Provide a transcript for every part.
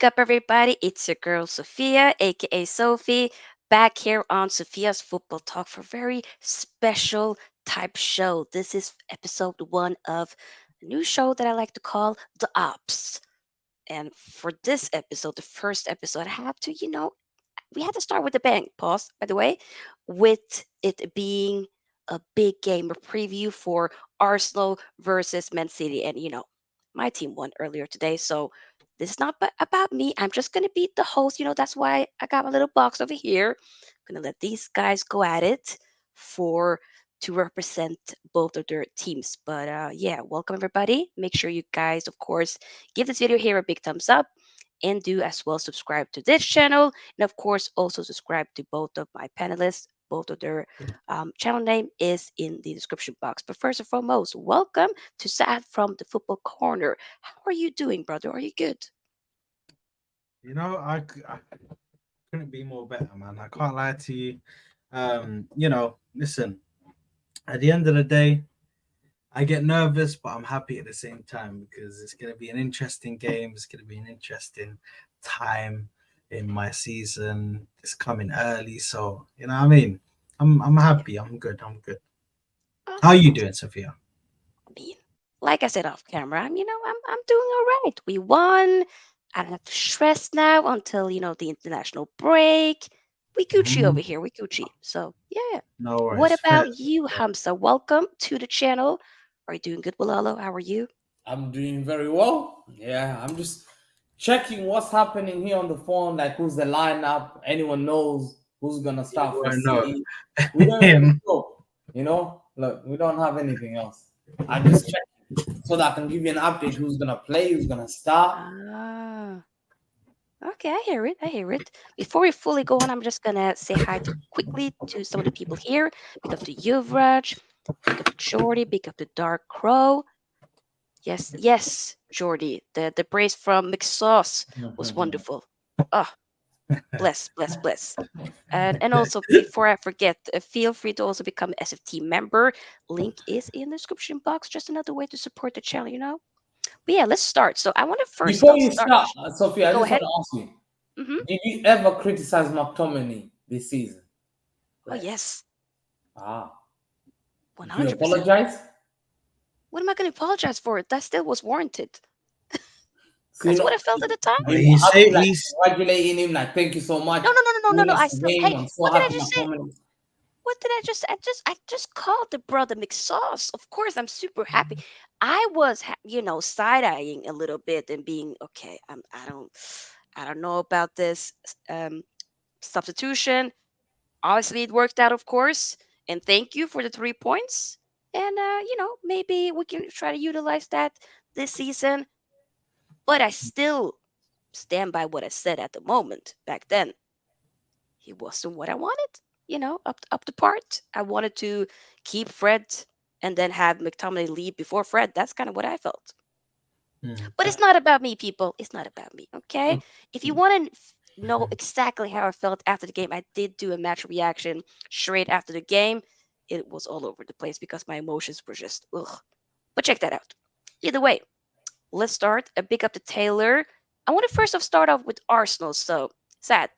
Big up, everybody. It's your girl, Sofia, aka Sophie, back here on Sophia's Football Talk for a very special type show. This is episode one of a new show that I like to call The Opps. And for this episode, the first episode, I have to, we had to start with a bang. Pause, by the way, with it being a big game, a preview for Arsenal versus Man City. And, my team won earlier today. So this is not about me. I'm just going to be the host. That's why I got my little box over here. I'm going to let these guys go at it for to represent both of their teams. But yeah, welcome everybody. Make sure you guys, of course, give this video here a big thumbs up and do as well subscribe to this channel, and of course also subscribe to both of my panelists. Both of their channel name is in the description box. But first and foremost, welcome to Saad from the Football Corner. How are you doing, brother? Are you good? I couldn't be more better, man. I can't lie to you. Listen, at the end of the day, I get nervous, but I'm happy at the same time because it's going to be an interesting game. It's going to be an interesting time in my season. It's coming early, so you know what I mean. I'm happy. I'm good. I'm good. How are you Awesome. doing, Sophia? I mean, like I said off camera, I'm doing all right. We won. I don't have to stress now until the international break. We Gucci over Mhm. here. We Gucci. So yeah. No What worries. about Fair. you, Hamza? Welcome to the channel. Are you doing good, Walalo? How are you? I'm doing very well. Yeah, I'm just checking what's happening here on the phone, like who's the lineup, anyone knows who's gonna You start for won't know. City. We don't even know, Look, we don't have anything else. I'm just checking so that I can give you an update who's gonna play, who's gonna start. Ah, okay, I hear it. I hear it. Before we fully go on, I'm just gonna say hi to quickly to some of the people here. Big up to Yuvraj, big up to Jordy, big up to Dark Crow. Yes, yes, Jordy. The praise from McSauce was wonderful. Ah, bless, bless, bless. And also, before I forget, feel free to also become an SFT member. Link is in the description box. Just another way to support the channel. But yeah, let's start. So I want to first Before off you start. start, Sophia, I Go just ahead. want to ask you: Mm-hmm. did you ever criticize McTominay this season? Oh Like, yes, ah, did you 100%. apologize? What am I going to apologize for? It that still was warranted. So That's what I felt at the time. you He's have say to like he's congratulating him, like thank you so much. No, no, no, no, no, no, Win no. us I the still. game. Hey, I'm so what did I happy just say? McTominay. What did I just? I just called the brother McSauce. Of course, I'm super happy. I was, side eyeing a little bit and being okay. I don't know about this substitution. Obviously, it worked out, of course. And thank you for the 3 points. And maybe we can try to utilize that this season. But I still stand by what I said at the moment back then. He wasn't what I wanted. Up the part. I wanted to keep Fred and then have McTominay leave before Fred. That's kind of what I felt. mm, But it's not about me, people. It's not about me. Okay. If you want to know exactly how I felt after the game, I did do a match reaction straight after the game. It was all over the place because my emotions were just ugh. But check that out. Either way, let's start. A big up to Taylor. I want to first off start off with Arsenal. So, Sad,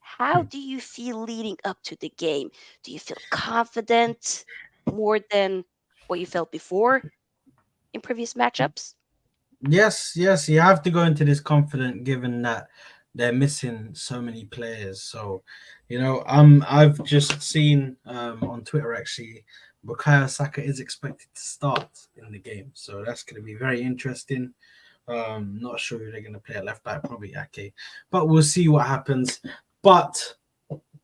how do you feel leading up to the game? Do you feel confident more than what you felt before in previous matchups? yes. You have to go into this confident, given that they're missing so many players. So, I've just seen on Twitter actually, Bukayo Saka is expected to start in the game, so that's going to be very interesting. Not sure who they're going to play at left back, probably Ake, but we'll see what happens. But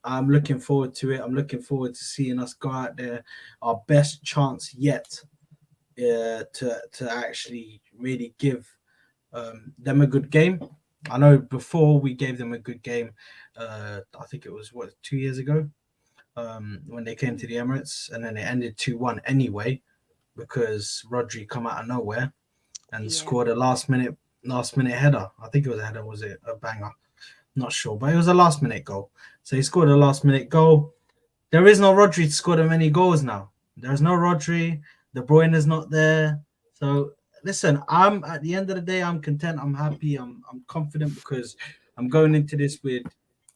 I'm looking forward to it. I'm looking forward to seeing us go out there, our best chance yet to actually really give them a good game. I know before we gave them a good game, I think it was 2 years ago when they came to the Emirates, and then it ended 2-1 anyway because Rodri come out of nowhere and Yeah. scored a last minute header. I think it was a header, was it a banger? Not sure, but it was a last minute goal. So he scored a last minute goal. There is no Rodri to score them any goals now. There's no Rodri. De Bruyne is not there. So listen, I'm at the end of the day, I'm content. I'm happy. I'm confident because I'm going into this with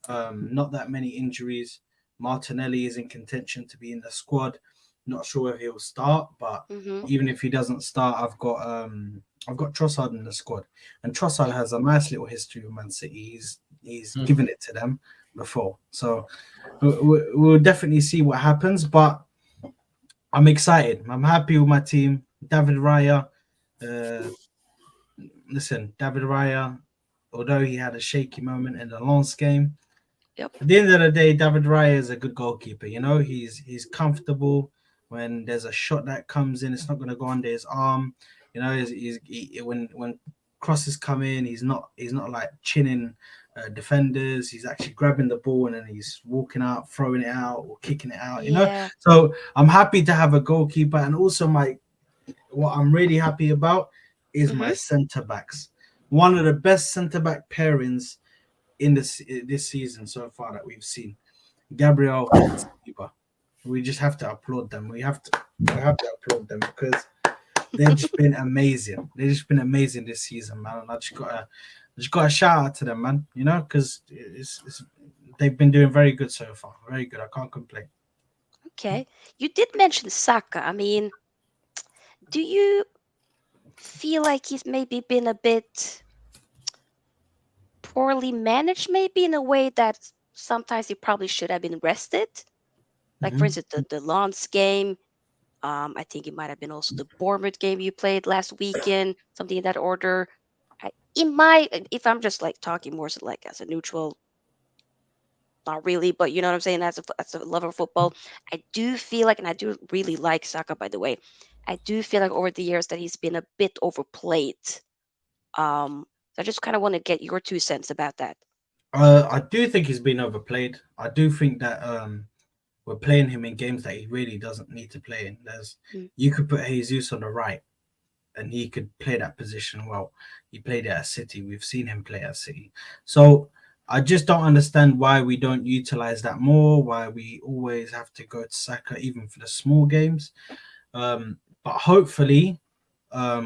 not that many injuries. Martinelli is in contention to be in the squad. Not sure if he'll start, but Mm-hmm. even if he doesn't start, I've got Trossard in the squad, and Trossard has a nice little history with Man City. He's given it to them before, so we'll definitely see what happens. But I'm excited. I'm happy with my team. David Raya. Uh, listen, David Raya, although he had a shaky moment in the Lens game, Yep. at the end of the day, David Raya is a good goalkeeper. You know, he's comfortable when there's a shot that comes in. It's not going to go under his arm. You know, when crosses come in, he's not like chinning defenders. He's actually grabbing the ball and then he's walking out, throwing it out, or kicking it out. You know, Yeah. so I'm happy to have a goalkeeper, and also what I'm really happy about is my Mm-hmm. centre backs. One of the best centre back pairings in this season so far that we've seen. Gabriel and Saliba. We just have to applaud them. We have to applaud them because they've just been amazing. They've just been amazing this season, man. And I just got a shout out to them, man. You know, because they've been doing very good so far. Very good. I can't complain. Okay. You did mention Saka. I mean, do you feel like he's maybe been a bit poorly managed, maybe in a way that sometimes he probably should have been rested? Like, for Mhm. instance, the Lens game. I think it might have been also the Bournemouth game you played last weekend, something in that order. If I'm just like talking more so like as a neutral, not really, but you know what I'm saying, as a lover of football, I do feel like, and I do really like Saka, by the way. I do feel like over the years that he's been a bit overplayed. So I just kind of want to get your 2 cents about that. I do think he's been overplayed. I do think that we're playing him in games that he really doesn't need to play in. Mm. You could put Jesus on the right and he could play that position well. He played it at City. We've seen him play at City. So I just don't understand why we don't utilize that more, why we always have to go to Saka even for the small games. But hopefully,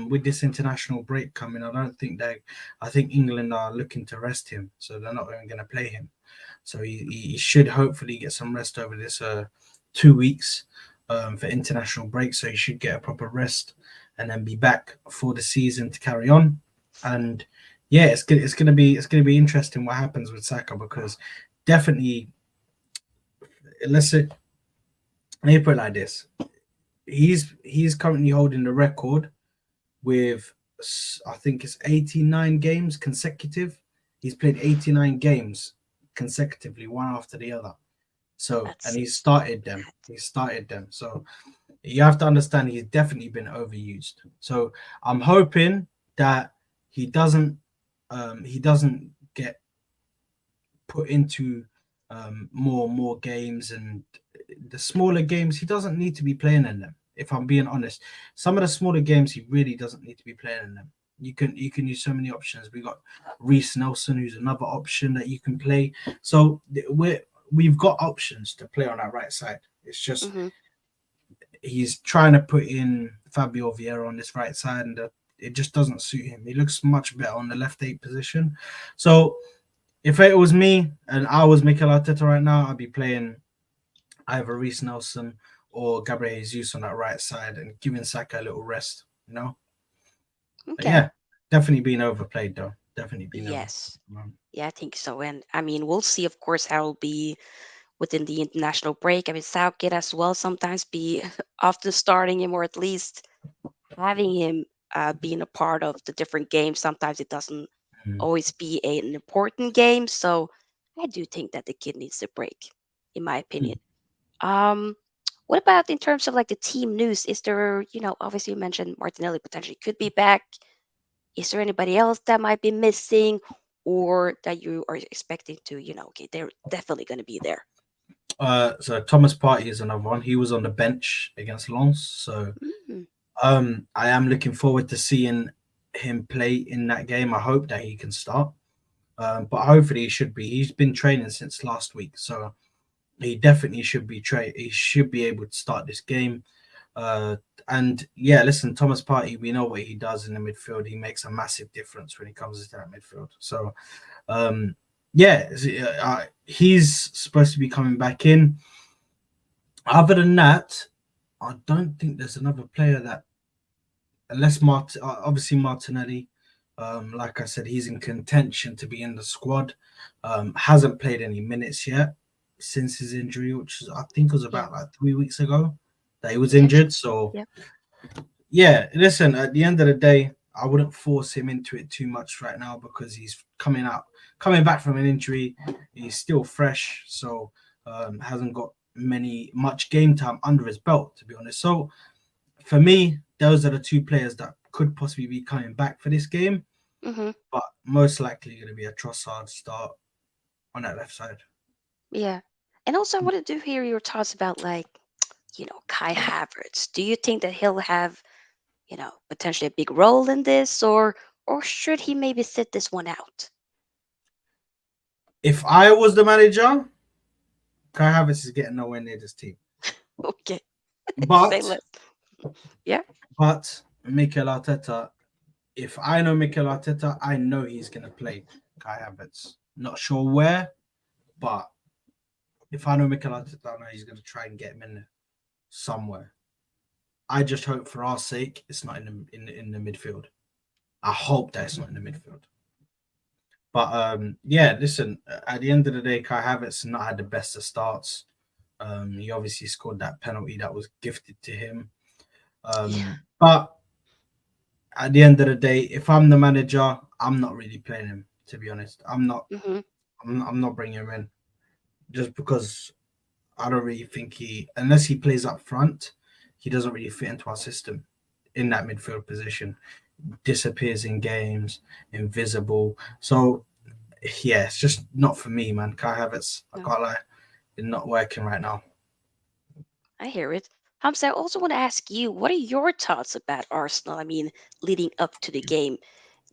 with this international break coming, I think England are looking to rest him, so they're not even going to play him. So he should hopefully get some rest over this 2 weeks for international break. So he should get a proper rest and then be back for the season to carry on. And yeah, it's gonna be interesting what happens with Saka because definitely, let's say, let me put it like this: he's currently holding the record with I think it's 89 games consecutive. He's played 89 games consecutively, one after the other. So, and That's he started them. bad. He started them. So you have to understand he's definitely been overused. So I'm hoping that he doesn't get put into more and more games, and the smaller games he doesn't need to be playing in them. If I'm being honest, some of the smaller games he really doesn't need to be playing in them. You can use so many options. We got Reese Nelson, who's another option that you can play. So we've got options to play on our right side. It's just Hmm. he's trying to put in Fabio Vieira on this right side, and it just doesn't suit him. He looks much better on the left eight position. So if it was me and I was Mikel Arteta right now, I'd be playing either Reece Nelson or Gabriel Jesus on that right side and giving Saka a little rest. You know, but Okay. yeah, definitely being overplayed though. Definitely being overplayed. Yes. Yeah, I think so. And I mean, we'll see, of course, how it'll be within the international break. I mean, Southgate as well sometimes be often starting him or at least having him being a part of the different games. Sometimes it doesn't Mm. always be an important game. So I do think that the kid needs a break, in my opinion. Um, what about in terms of like the team news? Is there, obviously you mentioned Martinelli potentially could be back. Is there anybody else that might be missing or that you are expecting to, okay, they're definitely going to be there? So Thomas Partey is another one. He was on the bench against Lens. So Mm, I am looking forward to seeing him play in that game. I hope that he can start. But hopefully he should be. He's been training since last week, so he definitely should be he should be able to start this game. And yeah, listen, Thomas Partey, we know what he does in the midfield. He makes a massive difference when he comes into that midfield. So, um, yeah, he's supposed to be coming back in. Other than that, I don't think there's another player that, unless obviously Martinelli, like I said, he's in contention to be in the squad. Hasn't played any minutes yet since his injury, which I think was Yeah. about like 3 weeks ago that he was Yes. injured. So Yeah. yeah, listen, at the end of the day, I wouldn't force him into it too much right now because he's coming back from an injury. He's still fresh, so hasn't got much game time under his belt, to be honest. So for me, those are the two players that could possibly be coming back for this game, Mm-hmm. but most likely going to be a Trossard start on that left side. Yeah. And also, I wanted to hear your thoughts about Kai Havertz. Do you think that he'll have, potentially a big role in this, or should he maybe sit this one out? If I was the manager, Kai Havertz is getting nowhere near this team. Okay. Say But less. Yeah. Mikel Arteta, if I know Mikel Arteta, I know he's going to play Kai Havertz. Not sure where, but if I know Mikel Arteta, I know he's going to try and get him in there somewhere. I just hope for our sake it's not in the midfield. I hope that it's not in the midfield. But yeah, listen. At the end of the day, Kai Havertz not had the best of starts. He obviously scored that penalty that was gifted to him. Yeah. But at the end of the day, if I'm the manager, I'm not really playing him. To be honest, I'm not. Mm-hmm. I'm not bringing him in just because I don't really think unless he plays up front, he doesn't really fit into our system in that midfield position. Disappears in games, invisible. So yeah, it's just not for me, man. Kai Havertz, I No, can't lie, it's not working right now. I hear it. Hamza, I also want to ask you, what are your thoughts about Arsenal? I mean, leading up to the game.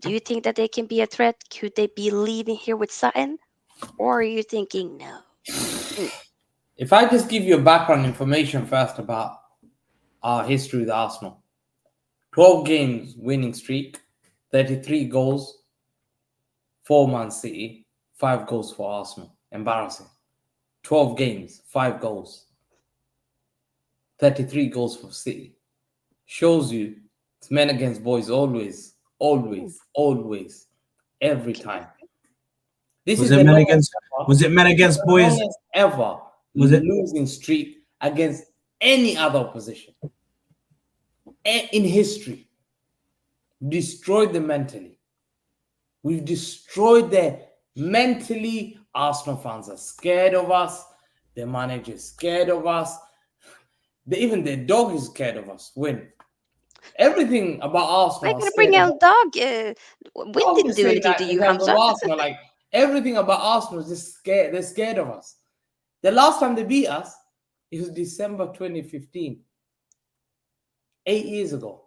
Do you think that they can be a threat? Could they be leading here with Sutton? Or are you thinking no? Mm. If I just give you a background information first about our history with Arsenal, 12 games winning streak, 33 goals for Man City, 5 goals for Arsenal. Embarrassing. 12 games, 5 goals, 33 goals for City. Shows you it's men against boys always, Mm. always, always, every Okay. time. This Was is it the men longest against? ever, Was it men this is against the boys? longest ever Was it? losing streak against any other opposition in history. Destroyed them mentally. We've destroyed them mentally. Arsenal fans are scared of us. The manager is scared of us. Even the dog is scared of us. When everything about Why Arsenal are gonna bring scared of out us. dog? We I'm didn't just do saying anything to that in you, terms of Hamza. Arsenal, like everything about Arsenal is just scared. They're scared of us. The last time they beat us, it was December 2015. 8 years ago,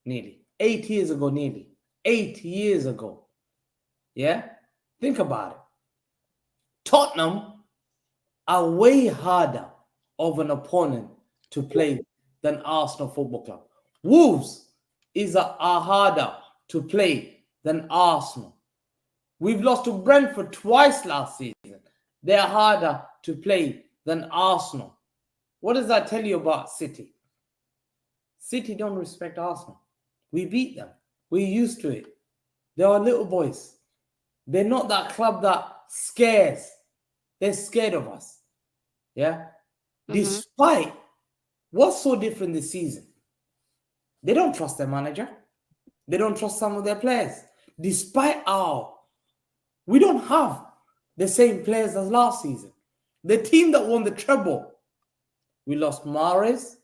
nearly. 8 years ago, nearly. 8 years ago. Yeah? Think about it. Tottenham are way harder of an opponent to play than Arsenal Football Club. Wolves are harder to play than Arsenal. We've lost to Brentford twice last season. They're harder to play than Arsenal. What does that tell you about City? City don't respect Arsenal. We beat them. We're used to it. They are little boys. They're not that club that scares. They're scared of us. Yeah? Mm-hmm. Despite what's so different this season, they don't trust their manager. They don't trust some of their players. Despite we don't have the same players as last season. The team that won the treble, we lost Mahrez.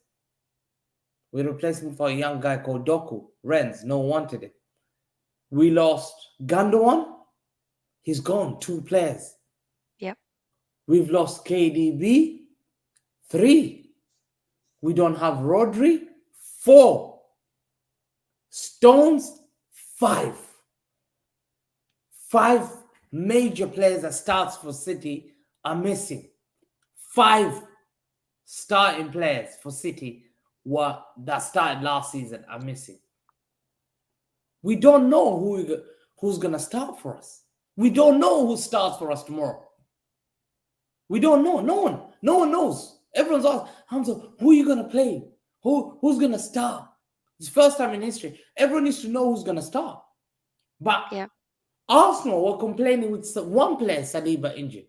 We replaced him for a young guy called Doku. Rennes, no one wanted it. We lost Gundogan. He's gone, 2 players. Yep. We've lost KDB, 3. We don't have Rodri, 4. Stones, 5. 5 major players that starts for City are missing. 5 starting players for City that started last season are missing. We don't know who's gonna start for us. We don't know who starts for us tomorrow. We don't know. No one knows. Everyone's asking, Hamza, who are you gonna play? Who's gonna start? It's the first time in history. Everyone needs to know who's gonna start. But Yeah. Arsenal were complaining with one player, Saliba, injured.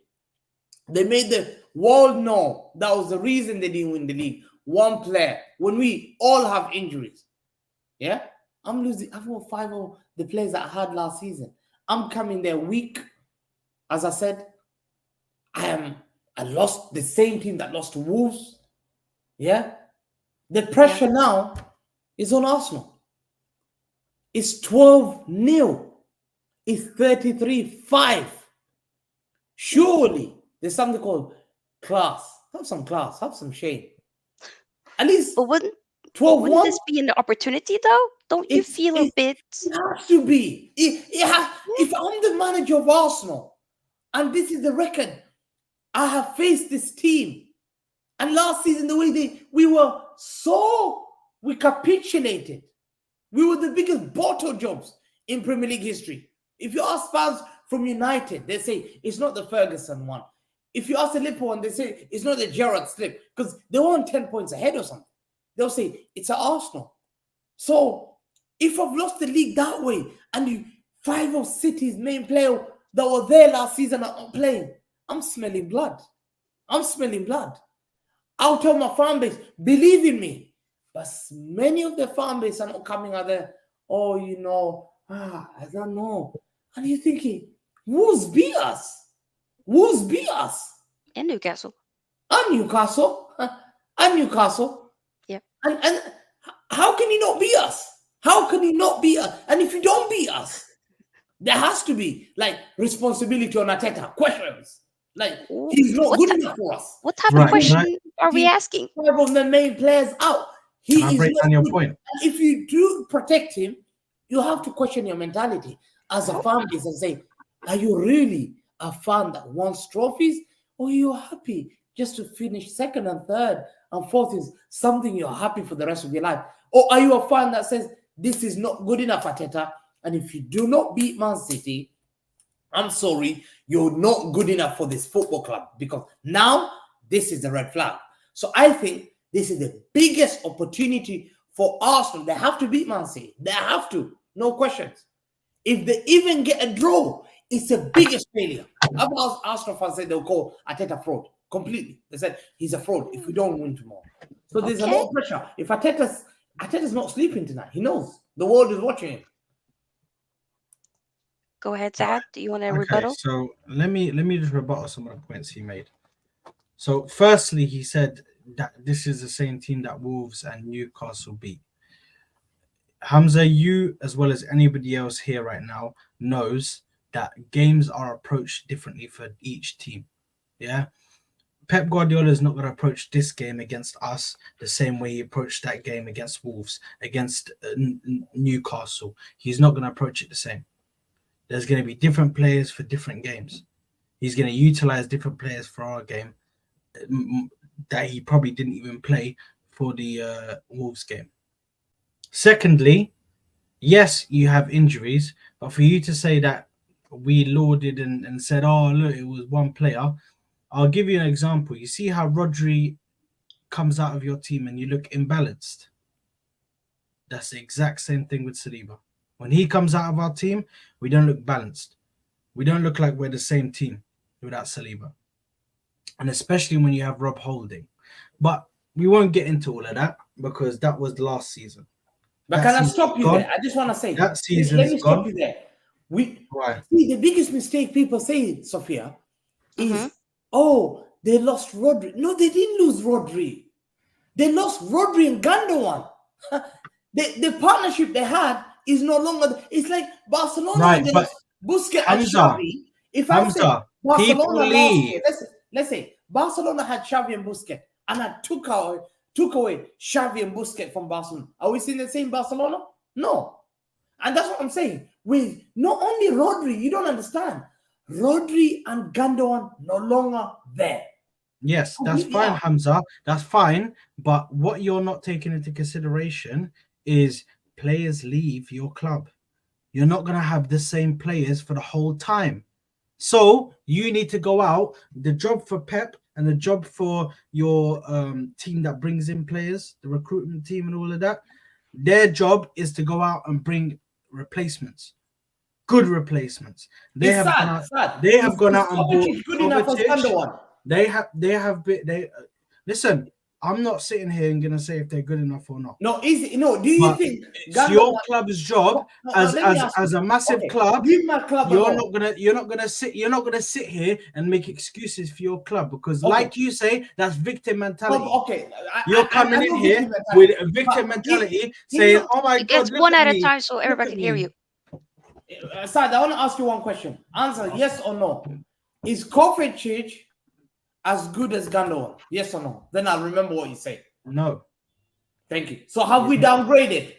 They made the world know that was the reason they didn't win the league. One player. When we all have injuries. Yeah? I'm losing. I've got 5 of the players that I had last season. I'm coming there weak. As I said, I lost the same team that lost to Wolves. Yeah? The pressure now is on Arsenal. It's 12-0. It's 33-5. Surely there's something called class. Have some class. Have some shame. At least But wouldn't 12-1. this be an opportunity though? Don't you feel a bit? It has to be. If I'm the manager of Arsenal and this is the record, I have faced this team. And last season, the way we capitulated. We were the biggest bottle jobs in Premier League history. If you ask fans from United, they say it's not the Ferguson one. If you ask the Liverpool one, they say it's not the Gerrard slip because they weren't 10 points ahead or something. They'll say it's at Arsenal. So if I've lost the league that way and 5 of City's main players that were there last season are not playing, I'm smelling blood. I'll tell my fan base, believe in me. But many of the fan base are not coming out there. Oh, I don't know. And you're thinking, who's beat us? And Newcastle. And Newcastle. Yep. And how can he not beat us? And if you don't beat us, there has to be responsibility on Arteta. Questions. He's not good enough for us. What type of question are we asking? 5 of the main players out. He is break not down your good. point. And if you do protect him, you have to question your mentality as a fan base and say, are you really a fan that wants trophies, or are you happy just to finish second and third and fourth is something you're happy for the rest of your life? Or are you a fan that says this is not good enough, Arteta, and if you do not beat Man City, I'm sorry, you're not good enough for this football club, because now this is the red flag. So I think this is the biggest opportunity for Arsenal. They have to beat Man City. They have to. No questions. If they even get a draw, it's the biggest failure. Arsenal fans said they'll call Arteta fraud. Completely. They said he's a fraud if we don't win tomorrow. So there's a lot of pressure. If Arteta's not sleeping tonight, he knows. The world is watching him. Go ahead, Saad. Do you want to rebuttal? So let me just rebuttal some of the points he made. So firstly, he said that this is the same team that Wolves and Newcastle beat. Hamza, you as well as anybody else here right now knows that games are approached differently for each team. Yeah. Pep Guardiola is not going to approach this game against us the same way he approached that game against Wolves, against Newcastle. He's not going to approach it the same. There's going to be different players for different games. He's going to utilize different players for our game that he probably didn't even play for the Wolves game. Secondly, yes, you have injuries, but for you to say that we lauded and said, oh, look, it was one player, I'll give you an example. You see how Rodri comes out of your team and you look imbalanced? That's the exact same thing with Saliba. When he comes out of our team, we don't look balanced. We don't look like we're the same team without Saliba. And especially when you have Rob Holding. But we won't get into all of that because that was last season. But can I stop you there? I just want to say, that season. Let me stop you there. Why? See, the biggest mistake people say, Sofia, is, oh, they lost Rodri. No, they didn't lose Rodri. They lost Rodri and Gundogan. The partnership they had is no longer. It's like Barcelona. Right, but Busquets and Xavi. If I say Barcelona last year, let's say Barcelona had Xavi and Busquets, and I took away Xavi and Busquets from Barcelona. Are we seeing the same Barcelona? No. And that's what I'm saying. With not only Rodri, you don't understand. Rodri and Gundogan no longer there. Yes, that's Completely fine, out. Hamza. That's fine. But what you're not taking into consideration is players leave your club. You're not going to have the same players for the whole time. So you need to go out. The job for Pep and the job for your team that brings in players, the recruitment team and all of that, their job is to go out and bring replacements, good replacements. They It's have gone sad. out. Sad. They have gone Is out and bought Kovacic good enough for Kovacic. Sunderland? They listen. I'm not sitting here and gonna say if they're good enough or not. No, is it, no. Do you But think it's your Gundogan? club's job No, as let me ask you. a massive Okay, club. leave my club alone. You're not gonna sit here and make excuses for your club because, Okay, like you say, that's victim mentality. okay. You're coming I in know here victim with mentality, a but victim mentality, here's saying, a, "Oh my It God, gets look one at at a me, time so look everybody at can hear you. me." Saad, I want to ask you one question. Answer yes or no. Is Kovacic as good as Gundogan? Yes or no? Then I'll remember what you say. No, Thank you. So have he's we not. downgraded?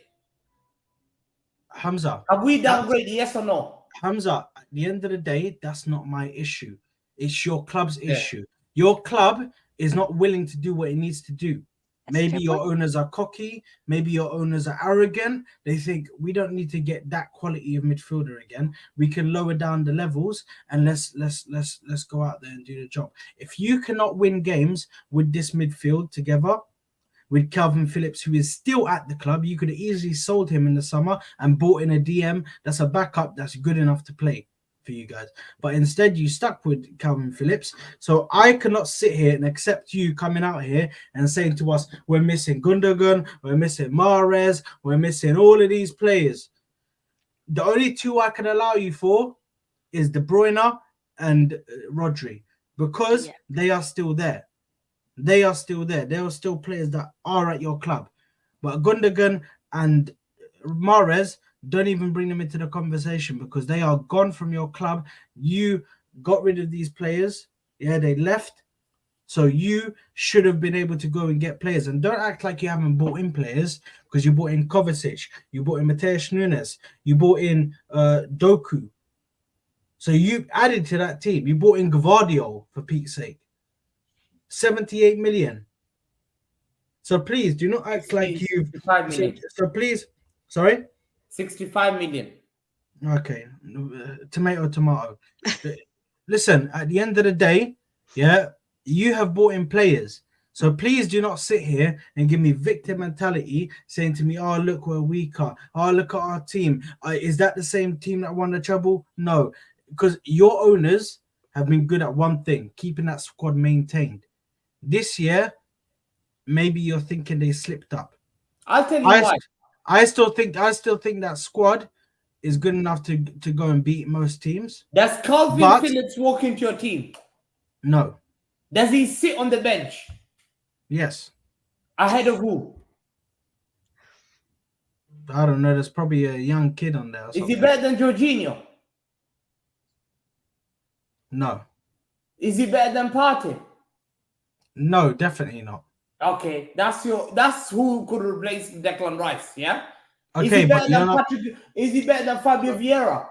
Hamza. Have we That's downgraded? Yes or no? Hamza. At the end of the day, that's not my issue. It's your club's Yeah. issue. Your club is not willing to do what it needs to do. That's a Maybe fair your point. owners are cocky. Maybe your owners are arrogant. They think we don't need to get that quality of midfielder again. We can lower down the levels and let's go out there and do the job. If you cannot win games with this midfield together, with Calvin Phillips, who is still at the club, you could have easily sold him in the summer and bought in a DM that's a backup that's good enough to play for you guys. But instead, you stuck with Calvin Phillips. So I cannot sit here and accept you coming out here and saying to us, we're missing Gundogan, we're missing Mahrez, we're missing all of these players. The only two I can allow you for is De Bruyne and Rodri because Yeah. they are still there. They are still there. There are still players that are at your club. But Gundogan and Mahrez, don't even bring them into the conversation because they are gone from your club. You got rid of these players. Yeah, they left. So you should have been able to go and get players. And don't act like you haven't bought in players because you bought in Kovacic, you bought in Mateus Nunes, you bought in Doku. So you added to that team. You bought in Gvardiol, for Pete's sake. 78 million. So please do not act like you've 65 million. so please, sorry. 65 million. Okay, tomato. Listen, at the end of the day, yeah, you have bought in players. So please do not sit here and give me victim mentality, saying to me, "Oh, look, we're weaker. Oh, look at our team. Is that the same team that won the treble?" No, because your owners have been good at one thing: keeping that squad maintained. This year, maybe you're thinking they slipped up. I'll tell you I why. I still think that squad is good enough to go and beat most teams. Does Calvin But Phillips walk into your team? no. Does he sit on the bench? Yes. Ahead of who? I don't know. There's probably a young kid on there or Is he something. better than Jorginho? No. Is he better than Partey? No, definitely not. Okay, that's who could replace Declan Rice, yeah? Is Okay, he but better you're than not. Patrick? Is he better than Fabio Vieira?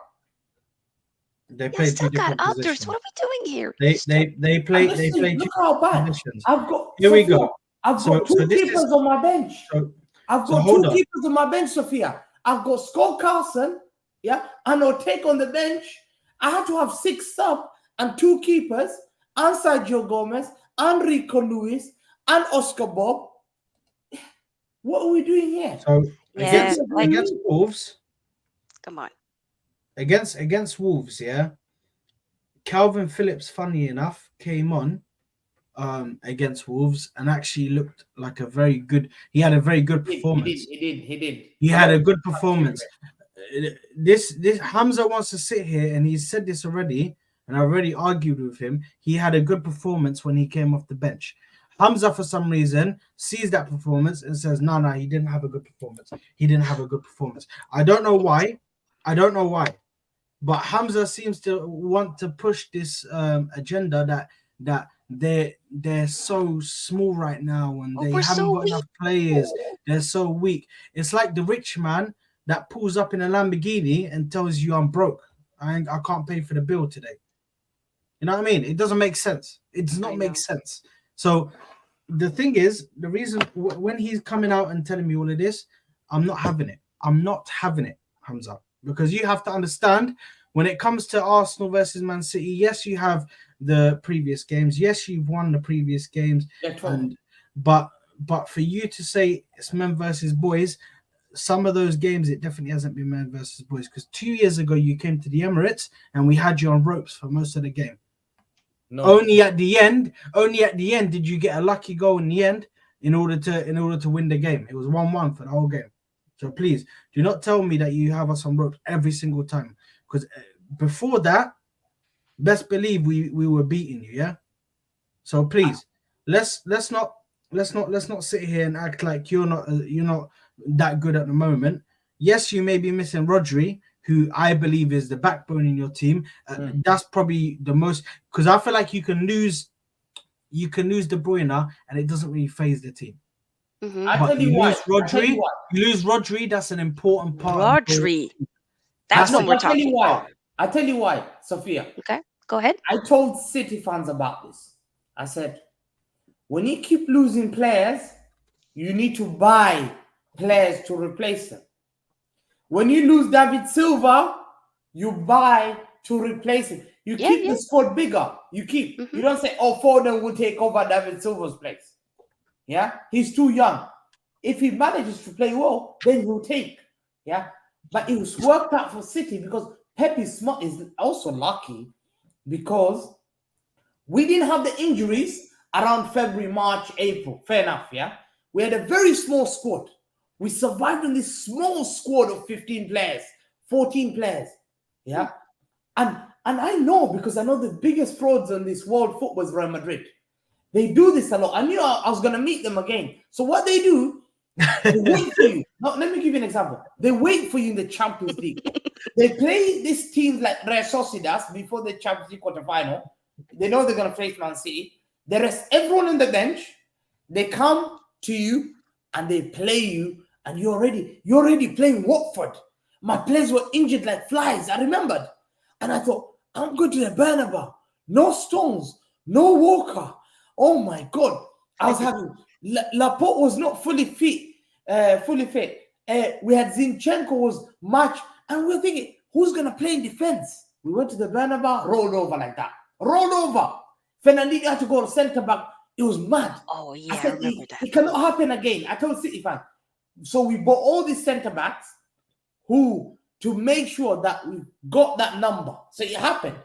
They Yeah, play two still got different others. positions. What are we doing here? They Still, they they I'm play just they play saying, two look how bad. positions. I've got Here we Sophia. go. I've So got two this keepers is on my bench. so I've so got hold two on. keepers on my bench, Sophia. I've got Scott Carson, yeah, and Ortega on the bench. I had to have 6 sub and 2 keepers, and Sergio Gomez, and Rico Lewis, and Oscar Bob. What are we doing here? So yeah, like, against Wolves, come on. against Wolves, yeah. Calvin Phillips, funny enough, came on against Wolves and actually looked like a very good. He had a very good performance. He did. He I had a don't good think that's performance. This Hamza wants to sit here and he's said this already, and I already argued with him. He had a good performance when he came off the bench. Hamza, for some reason, sees that performance and says, "No, he didn't have a good performance. He didn't have a good performance." I don't know why. I don't know why. But Hamza seems to want to push this agenda that they're so small right now and Oh, they we're haven't so got weak. enough players. They're so weak. It's like the rich man that pulls up in a Lamborghini and tells you, "I'm broke. I can't pay for the bill today." You know what I mean? It doesn't make sense. It does I not make know. sense. So the thing is, the reason when he's coming out and telling me all of this, I'm not having it. I'm not having it, Hamza, because you have to understand when it comes to Arsenal versus Man City. Yes, you have the previous games. Yes, you've won the previous games, and but for you to say it's men versus boys, some of those games it definitely hasn't been men versus boys. Because 2 years ago you came to the Emirates and we had you on ropes for most of the game. No. Only at the end did you get a lucky goal in the end in order to win the game. It was 1-1 for the whole game. So please do not tell me that you have us on ropes every single time. Because before that, best believe we were beating you, yeah. So please, let's not sit here and act like you're not that good at the moment. Yes, you may be missing Rodri, who I believe is the backbone in your team. That's probably the most, because I feel like you can lose De Bruyne and it doesn't really phase the team. Mm-hmm. But you lose Rodri. That's an important part. Rodri. That's what we're talking about. I tell you why, Sofia. Okay, go ahead. I told City fans about this. I said, when you keep losing players, you need to buy players to replace them. When you lose David Silva, you buy to replace him. You keep the squad bigger. You keep. You don't say, oh, Foden will take over David Silva's place. Yeah, he's too young. If he manages to play well, then he'll take. Yeah, but it was worked out for City because Pep is also lucky because we didn't have the injuries around February, March, April. Fair enough, yeah? We had a very small squad. We survived on this small squad of 15 players, 14 players, yeah? And I know because I know the biggest frauds on this world football is Real Madrid. They do this a lot. I knew I was going to meet them again. So what they do, they wait for you. Now, let me give you an example. They wait for you in the Champions League. They play these teams like Real Sociedad before the Champions League quarterfinal. They know they're going to face Man City. They rest everyone on the bench. They come to you and they play you, and you're already playing Watford. My players were injured like flies. I remembered, and I thought, I'm going to the Bernabeu. No Stones, no Walker. Oh my God! I was having Laporte was not fully fit. We had Zinchenko was match, and we were thinking, who's going to play in defense? We went to the Bernabeu, rolled over like that. Roll over. Fernandinho had to go to centre back. It was mad. Oh, yeah, I said, I remember that. It cannot happen again. I told City fans. So we bought all these centre backs to make sure that we got that number. So it happened.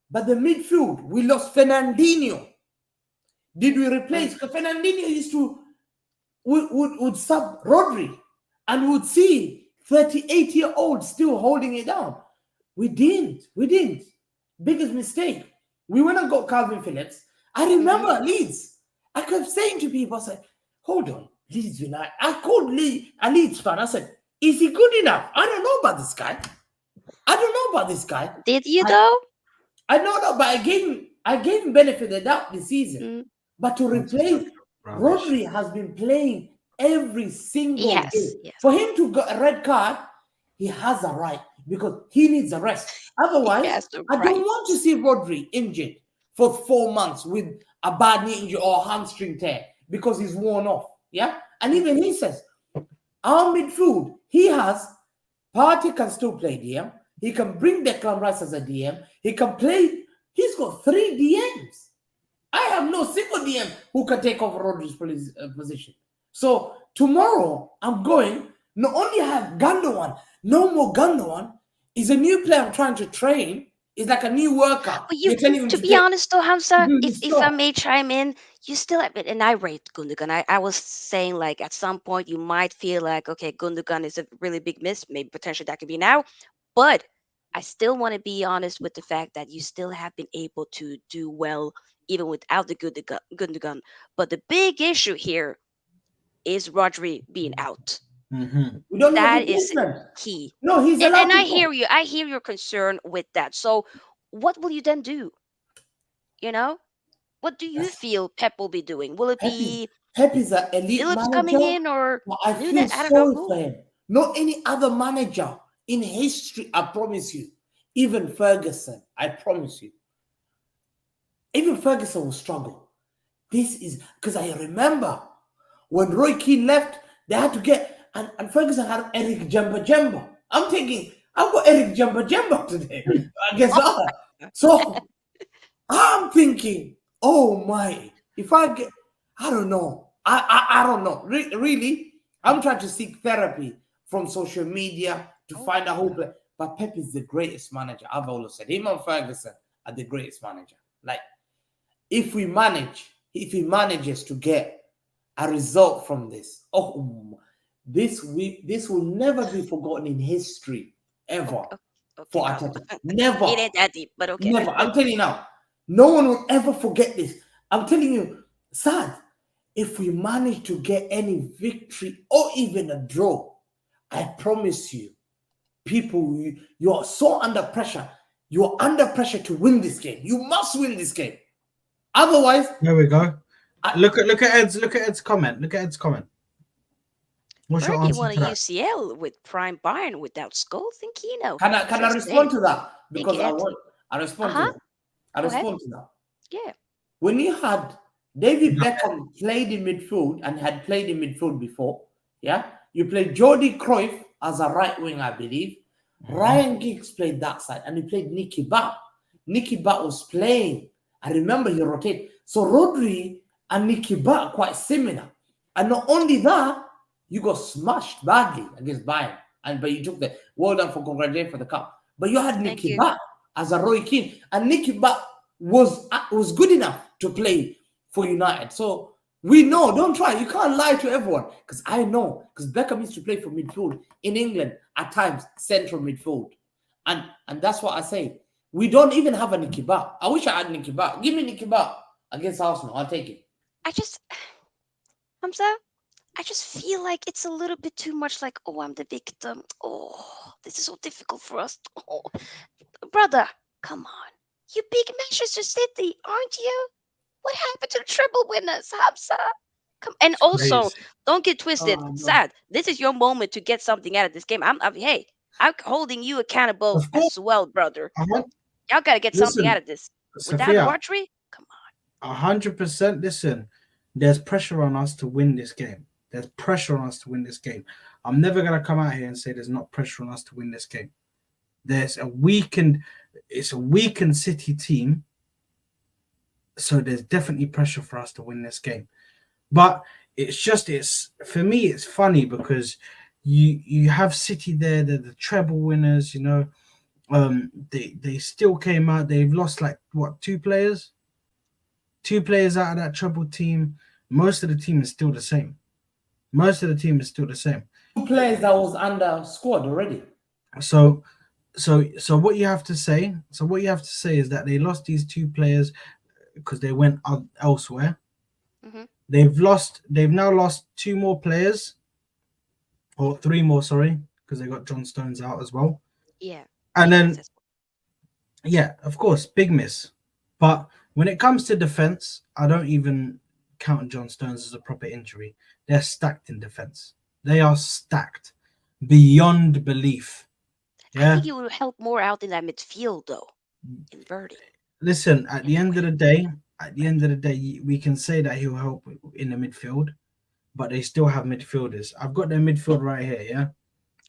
But the midfield, we lost Fernandinho. Did we replace? Because Fernandinho used to would sub Rodri, and would see 38-year-old still holding it down. We didn't. Biggest mistake. We went and got Calvin Phillips. I remember Leeds. I kept saying to people, I said, hold on, Leeds United. I called a Leeds fan. I said, is he good enough? I don't know about this guy. Did you though? I know, but I gave him benefit of the doubt this season. But to replace Rodri has been playing every single game. Yes. For him to get a red card, he has a right because he needs a rest. Otherwise, I don't want to see Rodri injured for 4 months with a bad knee injury or hamstring tear because he's worn off. Yeah, and even he says, our midfield, he has Partey can still play DM. He can bring Declan Rice as a DM. He can play. He's got 3 DMs. I have no single DM who can take over Rodri's position. So tomorrow, I'm going, not only have Gundogan, no more Gundogan, is a new player I'm trying to train. It's like a new worker. To be honest though, Hamza, if I may chime in, you still have it, and I rate Gundogan. I was saying like at some point you might feel like, okay, Gundogan is a really big miss. Maybe potentially that could be now. But I still want to be honest with the fact that you still have been able to do well even without the Gundogan. But the big issue here is Rodri being out. We don't that is key. No, he's allowed and I hear you. I hear your concern with that. So what will you then do? You know? What do you feel Pep will be doing? Will it be Pep is an elite Phillips manager coming in, or I feel sorry for him. Not any other manager in history, I promise you. Even Ferguson, I promise you. Even Ferguson will struggle. this is because I remember when Roy Keane left, they had to get and Ferguson had Eric Jemba. I'm thinking, I've got Eric Jemba today against Arsenal. So I'm thinking, oh my, if I get, I don't know. I don't know. Really, I'm trying to seek therapy from social media to find out who play. But Pep is the greatest manager. I've always said him and Ferguson are the greatest manager. Like, if he manages to get a result from this, this will never be forgotten in history ever for Arteta. Never. It ain't that deep, but okay. Never. I'm telling you now, no one will ever forget this. I'm telling you, Saad, if we manage to get any victory or even a draw, I promise you, people, you are so under pressure. You are under pressure to win this game. You must win this game. Otherwise, there we go. Look at Ed's comment. Look at Ed's comment. What's your Bernie answer won to a that? UCL with Prime Bayern without Skull. Think Can I respond to that? Because I respond to that. I respond to that. Yeah. When you had David Beckham played in midfield and had played in midfield before, yeah, you played Jordi Cruyff as a right wing, I believe. Ryan Giggs played that side, and he played Nicky Butt. Nicky Butt was playing. I remember he rotated. So Rodri and Nicky Butt are quite similar. And not only that, you got smashed badly against Bayern, but you took the well done for congratulating for the cup. But you had Nicky Butt as a Roy Keane, and Nicky Butt was good enough to play for United. So we know, don't try. You can't lie to everyone, because I know, because Beckham used to play for midfield in England at times, central midfield, and that's what I say. We don't even have a Nicky Butt. I wish I had Nicky Butt. Give me Nicky Butt against Arsenal. I'll take it. Hamza, I just feel like it's a little bit too much like, oh, I'm the victim. Oh, this is so difficult for us. Oh, brother, come on. You big Manchester City, aren't you? What happened to the treble winners, Hamza? Come, and also, don't get twisted. Sad. This is your moment to get something out of this game. I'm holding you accountable as well, brother. Y'all got to get something out of this. Without Rodri, come on. 100%. Listen, there's pressure on us to win this game. There's pressure on us to win this game. I'm never going to come out here and say there's not pressure on us to win this game. It's a weakened City team. So there's definitely pressure for us to win this game. But for me, it's funny because you have City there, they're the treble winners, you know. They still came out, they've lost like two players out of that treble team. Most of the team is still the same. Two players that was under squad already. So what you have to say is that they lost these two players because they went elsewhere. Mm-hmm. They've now lost two more players, or three more, sorry, because they got John Stones out as well. Yeah. And then, yeah, of course, big miss. But when it comes to defense, I don't even count John Stones as a proper injury. They're stacked in defense. They are stacked beyond belief. Yeah? I think it would help more out in that midfield, though, inverted. Listen, at the end of the day, we can say that he'll help in the midfield, but they still have midfielders. I've got their midfield right here, yeah?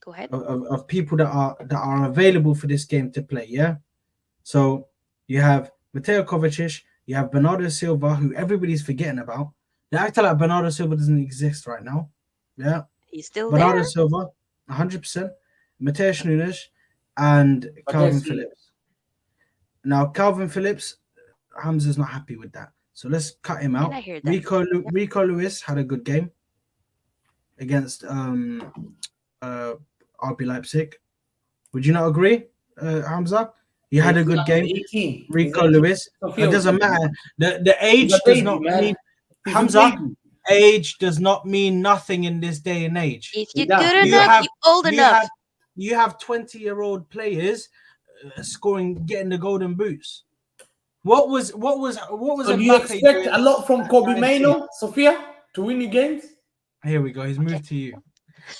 Go ahead. Of people that are available for this game to play, yeah? So you have Mateo Kovacic, you have Bernardo Silva, who everybody's forgetting about. They act like Bernardo Silva doesn't exist right now. Yeah. He's still Bernardo there. Silva, 100%. Mateus Nunes and Calvin Phillips. Now, Calvin Phillips, Hamza's not happy with that. So let's cut him out. Rico Lewis had a good game against RB Leipzig. Would you not agree, Hamza? He had a good game. 18. Rico Lewis. It doesn't matter. The age does not mean, Hamza, age does not mean nothing in this day and age. If you're good enough, you're old enough. You have 20-year-old players getting the golden boots. What was so do you expect a lot from Kobe Mainoo, Sofia, to win you games? Here we go. He's moved to you.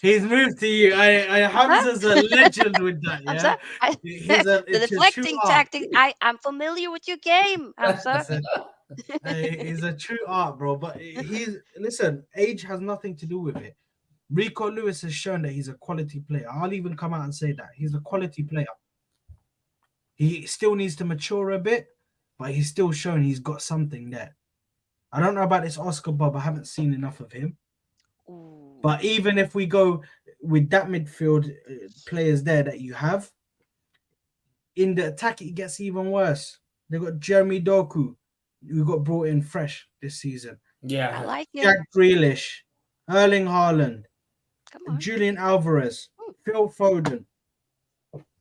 He's moved to you. Hamza, Hamza's a legend with that. Yeah, Hamza, I, the it's a true deflecting art. tactic. I'm familiar with your game, Hamza. It's a he's a true art, bro. But he's listen. Age has nothing to do with it. Rico Lewis has shown that he's a quality player. I'll even come out and say that he's a quality player. He still needs to mature a bit, but he's still shown he's got something there. I don't know about this Oscar Bob. I haven't seen enough of him. Ooh. But even if we go with that midfield players there that you have, in the attack it gets even worse. They got Jeremy Doku, who got brought in fresh this season. I Yeah. like him. Jack Grealish, Erling Haaland, Come on. Julian Alvarez, Phil Foden.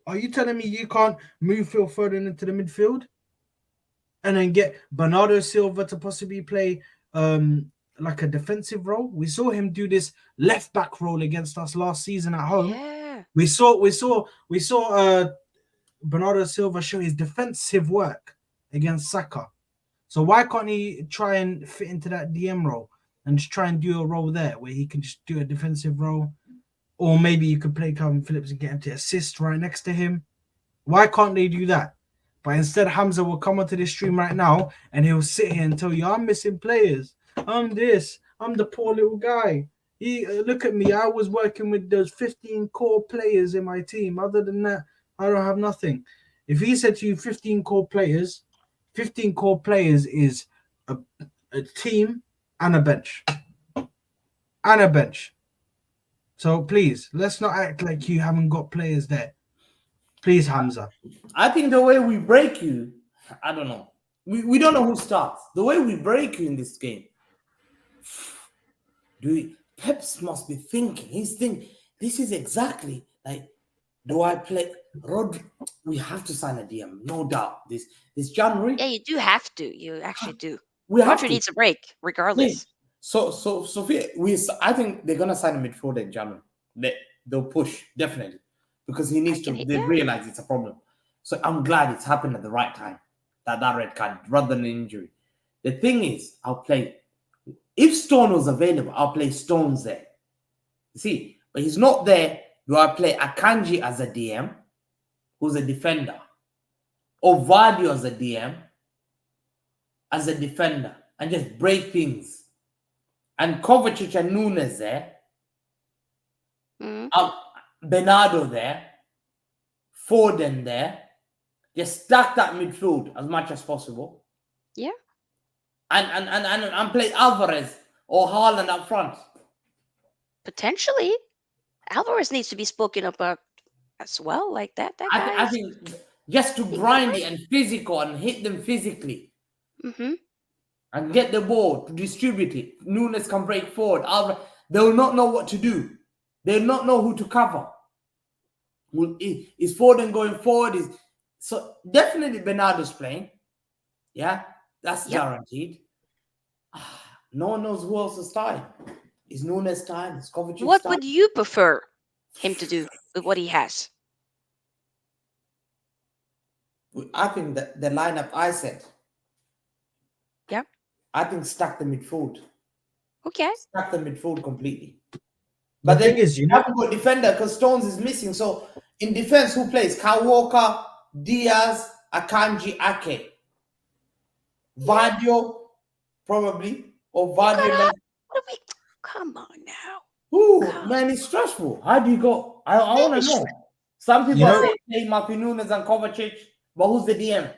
Are you telling me you can't move Phil Foden into the midfield and then get Bernardo Silva to possibly play like a defensive role? We saw him do this left back role against us last season at home. Yeah. We saw Bernardo Silva show his defensive work against Saka. So why can't he try and fit into that DM role and just try and do a role there where he can just do a defensive role? Or maybe you could play Calvin Phillips and get him to assist right next to him. Why can't they do that? But instead, Hamza will come onto this stream right now and he'll sit here and tell you, I'm missing players. I'm this. I'm the poor little guy. Look at me. I was working with those 15 core players in my team. Other than that, I don't have nothing. If he said to you 15 core players is a team and a bench. And a bench. So please, let's not act like you haven't got players there. Please, Hamza. I think the way we break you, I don't know. We don't know who starts. The way we break you in this game, Peps must be thinking. He's thinking, this is exactly like, do I play Rodri? We have to sign a DM, no doubt. This January. Yeah, you do have to. You actually do. We have Rodri to. needs a break, regardless. So Sofia, I think they're gonna sign a midfielder in January. They'll push definitely because he needs to. They realize it's a problem. So I'm glad it's happened at the right time. That red card rather than an injury. The thing is, I'll play. If Stone was available, I'll play Stones there. You see, but he's not there. Do I play Akanji as a DM, who's a defender, or Vardio as a DM, as a defender, and just break things? And Kovacic and Nunes there. Bernardo there. Foden there. Just stack that midfield as much as possible. Yeah. And play Alvarez or Haaland up front. Potentially. Alvarez needs to be spoken about as well. Like that. I think just to grind it and physical and hit them physically. Mm-hmm. And get the ball to distribute it. Nunes can break forward. They will not know what to do. They will not know who to cover. Is Foden going forward? So definitely Bernardo's playing. Yeah, that's guaranteed. No one knows who else is starting. Is Nunes starting? Is Kovacic What starting? would you prefer him to do with what he has? I think that the lineup I said. Yeah. I think stack the midfield. Okay. Stack the midfield completely. But The thing is, you have to go defender because Stones is missing. So in defense, who plays? Kyle Walker, Diaz, Akanji, Ake. Vardio, probably. Or Vardio. Come on now. Ooh, man, it's stressful. How do you go? I want to know. Some people are saying play Martin Nunes and Kovacic, but who's the DM?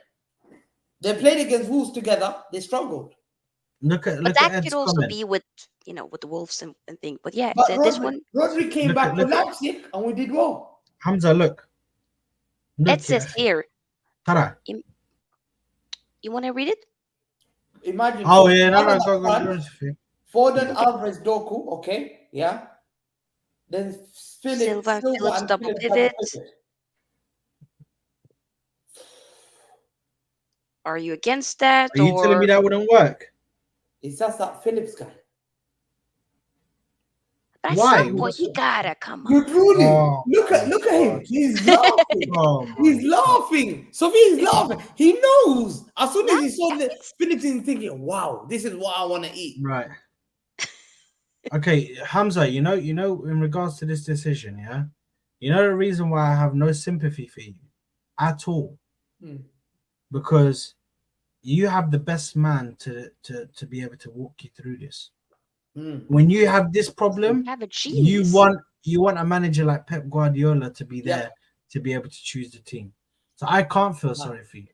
They played against Wolves together. They struggled. But that could also be with the Wolves and thing. But yeah, But this one. Rodri came back to Leipzig and we did well. Hamza, look. It says here. Tara. You want to read it? Imagine. Oh yeah, no. Foden, Alvarez, Doku. Okay, yeah. Then Silva double pivot. Are you against that? Are you telling me that wouldn't work? It's just that Phillips guy. At some point, you gotta come on. Rodri, look at him. He's laughing. He's laughing. Sofia's laughing. He knows. As soon as he saw the Phillips, he's thinking, "Wow, this is what I want to eat." Right. Okay, Hamza, in regards to this decision, yeah, the reason why I have no sympathy for you at all, Hmm. because you have the best man to be able to walk you through this. Hmm. When you have this You problem, have a you genius. want you want a manager like Pep Guardiola to be Yep. there to be able to choose the team. So I can't feel Uh-huh. sorry for you.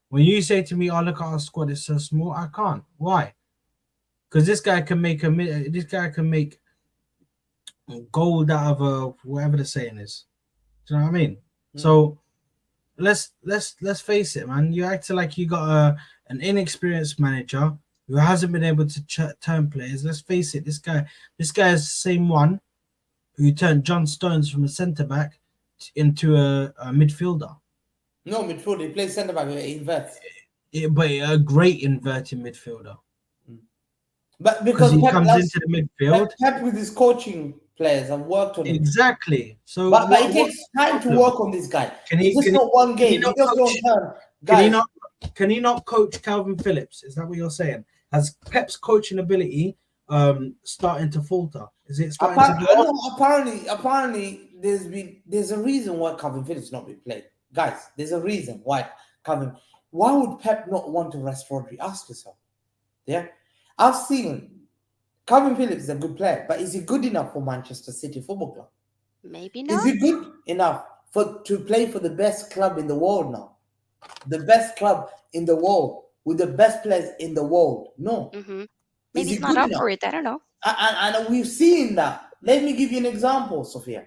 When you say to me, "Oh, look at our squad; it's so small," I can't. Why? Because this guy can make gold out of whatever the saying is. Do you know what I mean? Hmm. So let's face it, man. You acting like you got an inexperienced manager who hasn't been able to turn players. Let's face it, this guy is the same one who turned John Stones from a centre back into a midfielder. No, midfield. He plays centre back. He inverts. But a great inverted midfielder Hmm. But because because he Pep comes loves into the midfield. Pep with his coaching players have worked on him. Exactly. So But it what's takes the time to problem? work on this guy. Can It's he just can he not one can he game. You not just don't coach? turn Can he guys. not? Can he not coach Calvin Phillips? Is that what you're saying? Has Pep's coaching ability starting to falter? Is it starting to go off? No, apparently, there's a reason why Calvin Phillips not been played, guys. There's a reason why Calvin. Why would Pep not want to rest Rodri? Ask yourself. Yeah, I've seen Calvin Phillips is a good player, but is he good enough for Manchester City Football Club? Maybe Is not. he good enough to play for the best club in the world now? The best club in the world with the best players in the world? No. Hmm. Is Maybe he he's not good up enough? for it. I don't know. And we've seen that. Let me give you an example, Sofia.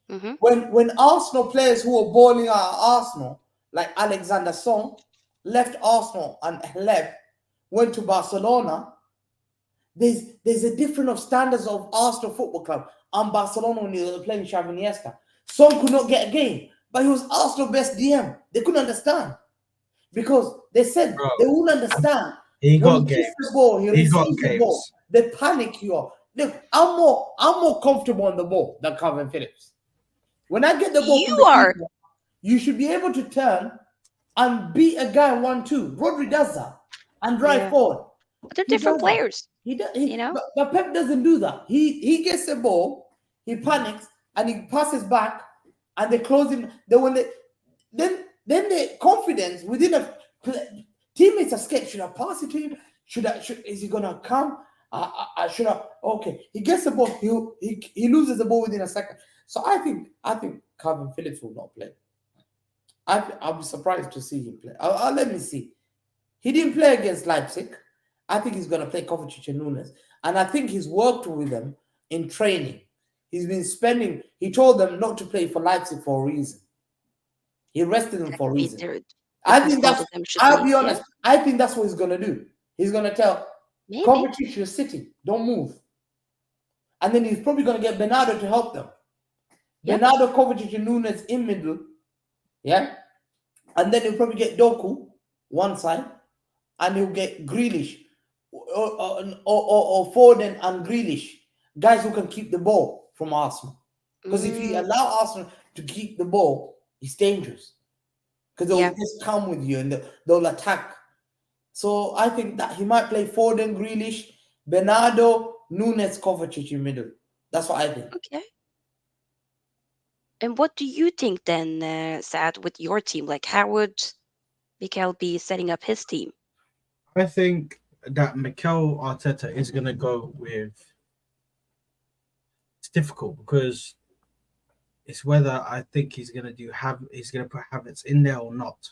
Hmm. When Arsenal players who were balling out at Arsenal, like Alexander Song, left Arsenal and left, went to Barcelona, there's a different of standards of Arsenal Football Club and Barcelona when they were playing Xavi Iniesta. Song could not get a game, but he was Arsenal best DM. They couldn't understand because they said Bro, they wouldn't understand he when got he gets the games. ball, he He got receives the ball, games. they panic you are. Look, I'm more comfortable on the ball than Calvin Phillips. When I get the ball from You the are. keeper, you should be able to turn and beat a guy 1-2. Rodri does that and drive Yeah. forward. But they're He different does that. players, He does. you know? But Pep doesn't do that. He gets the ball, he panics, and he passes back, and they close him. Then when then the confidence within a teammates are scared. Should I pass it to him? Is he gonna come? Should I? Okay, he gets the ball. He loses the ball within a second. So I think Calvin Phillips will not play. I'll be surprised to see him play. Let me see. He didn't play against Leipzig. I think he's going to play Kovacic and Nunes. And I think he's worked with them in training. He's been spending, he told them not to play for Leipzig for a reason. He rested them for a Maybe reason. the both of them should I'll be. be Yeah, honest, I think that's what he's going to do. He's going to tell maybe. Kovacic, you're sitting, don't move. And then he's probably going to get Bernardo to help them. Yep. Bernardo, Kovacic, and Nunes in middle. Yeah. And then he'll probably get Doku one side. And he'll get Grealish or Foden and Grealish, guys who can keep the ball from Arsenal. Because if you Mm, allow Arsenal to keep the ball, it's dangerous. Because yeah. they'll just come with you and they'll attack. So I think that he might play Foden, Grealish, Bernardo, Nunes, Kovacic in middle. That's what I think. Okay. And what do you think then, Sad, with your team? Like, how would Mikael be setting up his team? I think that Mikel Arteta is gonna go with. It's difficult because it's whether I think he's gonna put Havertz in there or not.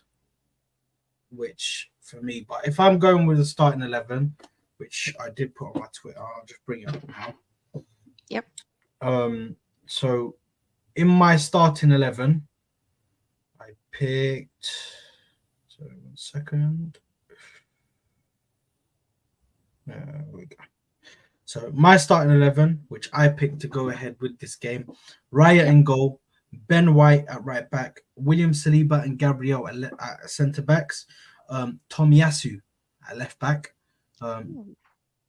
Which for me, but if I'm going with the starting 11, which I did put on my Twitter, I'll just bring it up now. Yep. So in my starting 11, I picked. So 1 second. There we go. So my starting 11, which I picked to go ahead with this game, Raya Yep. in goal, Ben White at right back, William Saliba and Gabriel at centre backs, Tomiyasu at left back. Um, Mm,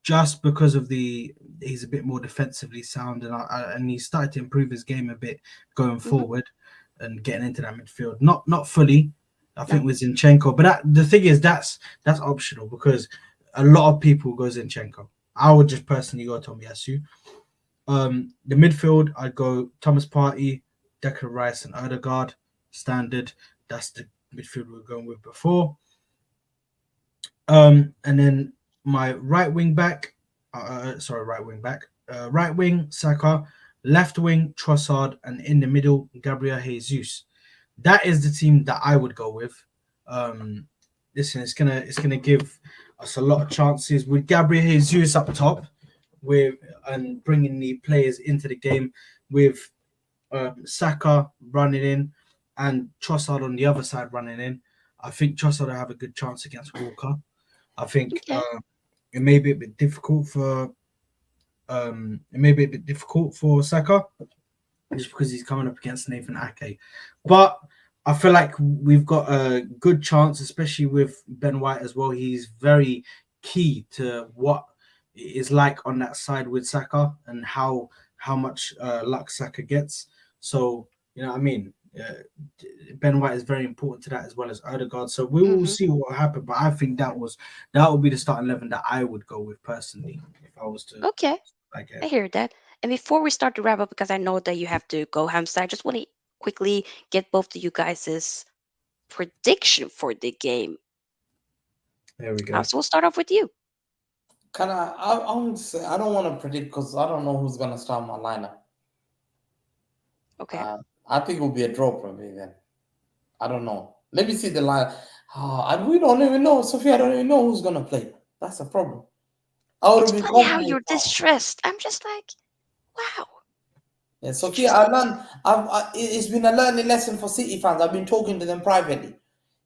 just because of he's a bit more defensively sound and he started to improve his game a bit going mhm. forward and getting into that midfield. Not fully, I No. think with Zinchenko, but the thing is that's optional because a lot of people go Zinchenko. I would just personally go Tomiyasu. The midfield, I'd go Thomas Partey, Declan Rice, and Odegaard. Standard. That's the midfield we were going with before. And then my right wing Saka, left wing Trossard, and in the middle Gabriel Jesus. That is the team that I would go with. Listen, it's gonna give us a lot of chances with Gabriel Jesus up top, with and bringing the players into the game with Saka running in and Trossard on the other side running in. I think Trossard will have a good chance against Walker. I think Okay. it may be a bit difficult for Saka just because he's coming up against Nathan Ake. But I feel like we've got a good chance, especially with Ben White as well. He's very key to what it is like on that side with Saka and how much luck Saka gets. So you know what I mean. Ben White is very important to that as well as Odegaard. So we will Hmm. see what will happen. But I think that would be the starting 11 that I would go with personally if I was to Okay. like I it. hear that. And before we start to wrap up, because I know that you have to go, Hamza, I just want to quickly get both of you guys' prediction for the game. There we go. Hamza, we'll start off with you. Can I would say I don't want to predict because I don't know who's gonna start my lineup. Okay. Uh, I think it will be a draw probably then. I don't know. Let me see the line. We don't even know, Sophia. I don't even know who's gonna play. That's a problem. I would It's have been funny how confident. you're this stressed. I'm just like, wow. Yeah, You Sophia, just I learned. It's been a learning lesson for City fans. I've been talking to them privately.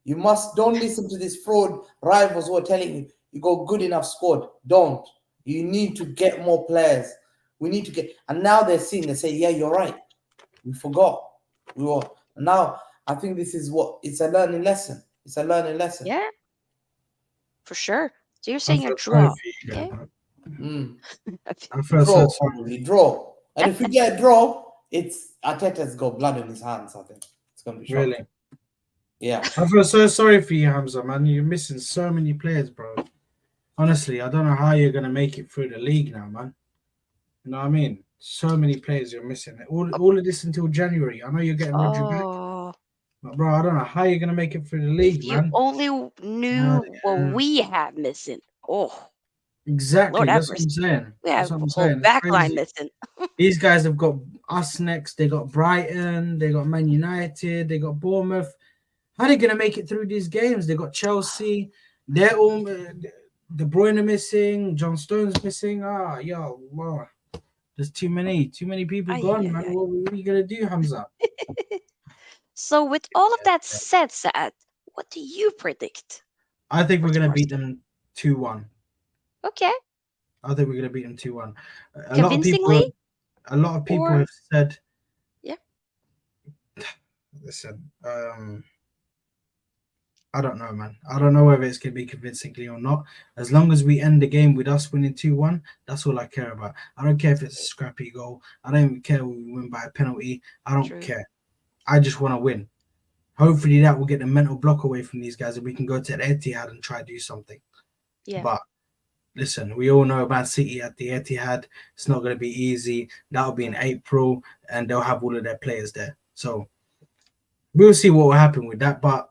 You must don't listen to these fraud rivals who are telling you you got good enough squad. Don't. You need to get more players. We need to get. And now they're seeing. They say, "Yeah, you're right. We forgot. We were." Now I think this is what it's a learning lesson. It's a learning lesson. yeah, for sure. So you're I saying a feel sorry draw. for you guys, Okay. man. Mm. I feel so Draw, sorry for probably you. draw. And if we get a draw, it's Arteta's got blood on his hands. I think it's gonna be shocking. Really. Yeah. I feel so sorry for you, Hamza, man. You're missing so many players, bro. Honestly, I don't know how you're gonna make it through the league now, man. You know what I mean? So many players you're missing. All of this until January. I know you're getting Rodri back, Oh, but bro, I don't know how you're gonna make it through the if league, you man. only Uh, knew what yeah. we have missing. Oh, Lord Exactly. have That's what mercy. I'm saying. We That's have what a I'm whole saying. It's back line crazy. missing. These guys have got us next. They got Brighton. They got Man United. They got Bournemouth. How are they gonna make it through these games? They got Chelsea. They're all De Bruyne missing. John Stones missing. Yo, wow. There's too many people Ay, gone, ay, man. ay. What are you gonna do, Hamza? So, with all of that said, Saad, what do you predict I think for we're gonna tomorrow's beat game? them 2-1. Okay, I think we're gonna beat them 2-1. A lot of convincingly, people, a lot of people or have said. yeah, Listen, I don't know, man. I don't know whether it's gonna be convincingly or not. As long as we end the game with us winning 2-1, that's all I care about. I don't care if it's a scrappy goal. I don't even care if we win by a penalty. I don't true. care. I just want to win. Hopefully that will get the mental block away from these guys and we can go to the Etihad and try to do something. Yeah, But listen, we all know about City at the Etihad. It's not going to be easy. That'll be in no. April and they'll have all of their players there. So we'll see what will happen with that. But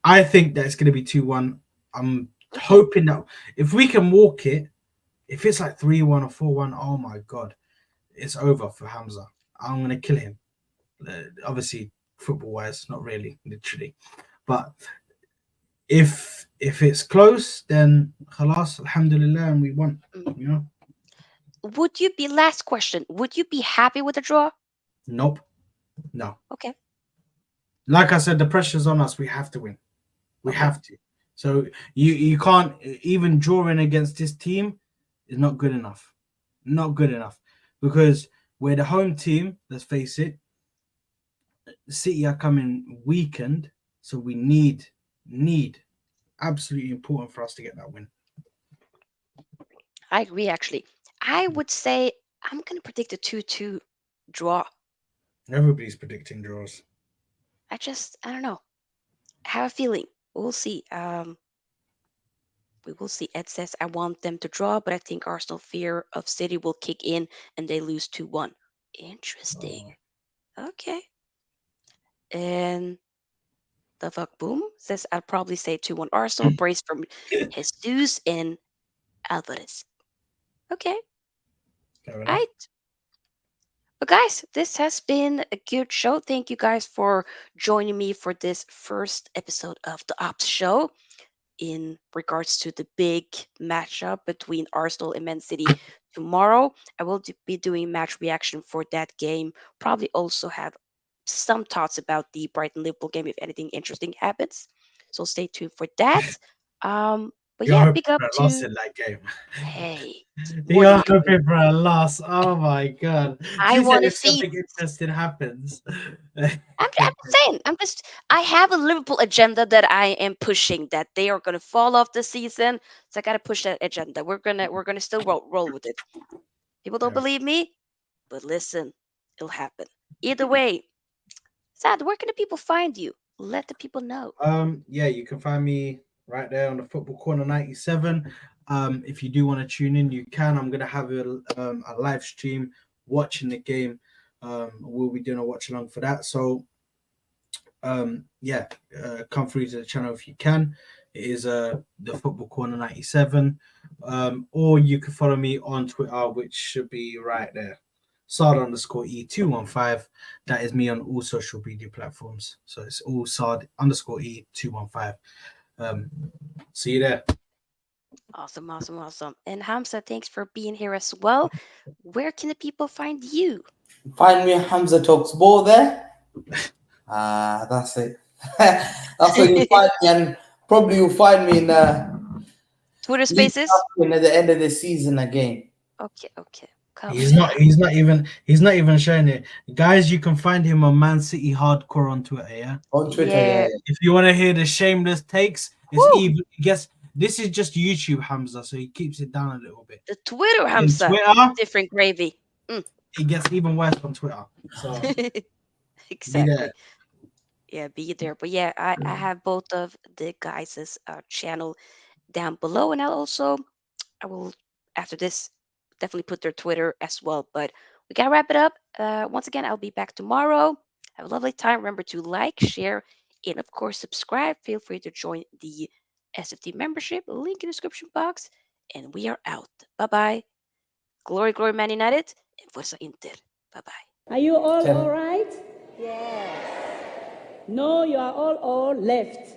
I think that it's going to be 2-1. I'm Okay, hoping that if we can walk it, if it's like 3-1 or 4-1, oh my God, it's over for Hamza. I'm going to kill him. Obviously, football wise, not really, literally. But if it's close, then khalas, alhamdulillah, and we won. mm. You know? Would you be, last question, would you be happy with a draw? Nope. No. Okay, Like I said, the pressure's on us. We have to win. We okay, have to. So you can't even drawing against this team is not good enough. Not good enough. Because we're the home team, let's face it. City are coming weakened, so we need absolutely important for us to get that win. I agree actually. I would say I'm going to predict a 2-2 draw. Everybody's predicting draws. I don't know. I have a feeling. We'll see. We will see. Ed says, I want them to draw, but I think Arsenal fear of City will kick in and they lose 2-1. Interesting. Oh. Okay. And the fuck boom says, I'll probably say 2-1 Arsenal. Brace from Jesus and Alvarez. Okay. Fair All enough. right. But guys, this has been a good show. Thank you guys for joining me for this first episode of the Opps show in regards to the big matchup between Arsenal and Man City tomorrow. I will be doing match reaction for that game. Probably also have some thoughts about the Brighton Liverpool game if anything interesting happens. So stay tuned for that. But You're yeah, hoping big up for a loss to in that game. hey, what are You're you doing? hoping for a loss. Oh my god. I She said want to if see. something interesting happens. I'm just saying. I have a Liverpool agenda that I am pushing. That they are gonna fall off the season, so I gotta push that agenda. We're gonna still roll with it. People don't believe me, but listen, it'll happen. Either way, Sad, where can the people find you? Let the people know. Yeah, you can find me right there on the Football Corner 97. If you do want to tune in, you can. I'm gonna have a live stream watching the game. We'll be doing a watch along for that. So yeah, come through to the channel if you can. It is the Football Corner 97. Or you can follow me on Twitter, which should be right there. Saad underscore E215. That is me on all social media platforms. So it's all Saad underscore E215. Um, see you there. Awesome, awesome, awesome. And Hamza, thanks for being here as well. Where can the people find you? Find me Hamza Talks Ball there. That's it. That's where you find me, and probably you'll find me in Twitter League Spaces. Champion at the end of the season again. Okay, okay. Come He's to not. Ham. He's not even showing it, guys. You can find him on Man City Hardcore on Twitter. Yeah. On Twitter, Yeah. yeah, yeah. If you want to hear the shameless takes, it's Woo! even. Guess this is just YouTube Hamza, so he keeps it down a little bit. The Twitter In Hamza. Twitter, Different gravy. Mm. it gets even worse on Twitter. So be there. Exactly. Yeah, be there. But yeah, I have both of the guys' channel down below, and I will after this definitely put their Twitter as well. But we gotta wrap it up. Once again, I'll be back tomorrow. Have a lovely time. Remember to like, share, and of course subscribe. Feel free to join the SFT membership. Link in the description box. And we are out. Bye bye. Glory, glory, Man United, and Fuerza Inter. Bye bye. Are you all Ten. right? Yes. No, you are all left.